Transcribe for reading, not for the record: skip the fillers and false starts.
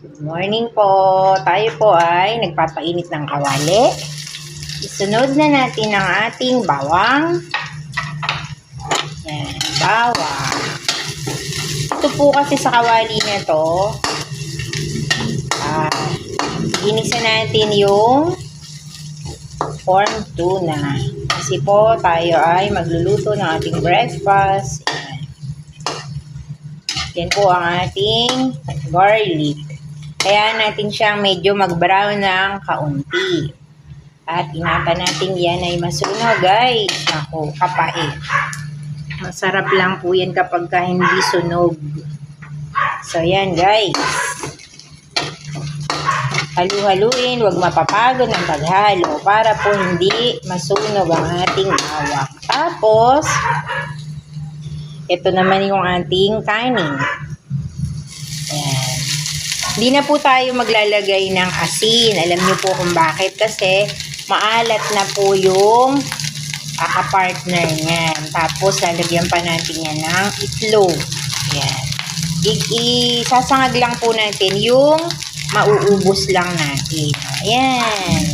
Good morning po. Tayo po ay nagpapainit ng kawali. Isunod na natin ang ating bawang. Yan, bawang. Ito po kasi sa kawali na to, ginisa natin yung corn tuna. Kasi po tayo ay magluluto ng ating breakfast. Yan po ang ating garlic. Kaya natin siyang medyo mag-brown ng kaunti. At ingatan natin yan ay masunog, guys. Ako, kapait. Masarap lang po yan kapag hindi sunog. So, yan, guys. Halu-haluin, huwag mapapagod ng paghalo para po hindi masunog ang ating bawang. Tapos, ito naman yung ating kanin. Ayan. Hindi na po tayo maglalagay ng asin. Alam niyo po kung bakit. Kasi maalat na po yung kapartner niyan. Tapos lalagyan pa natin yan ng itlog. Ayan. Isasangag lang po natin yung mauubos lang natin. Ayan.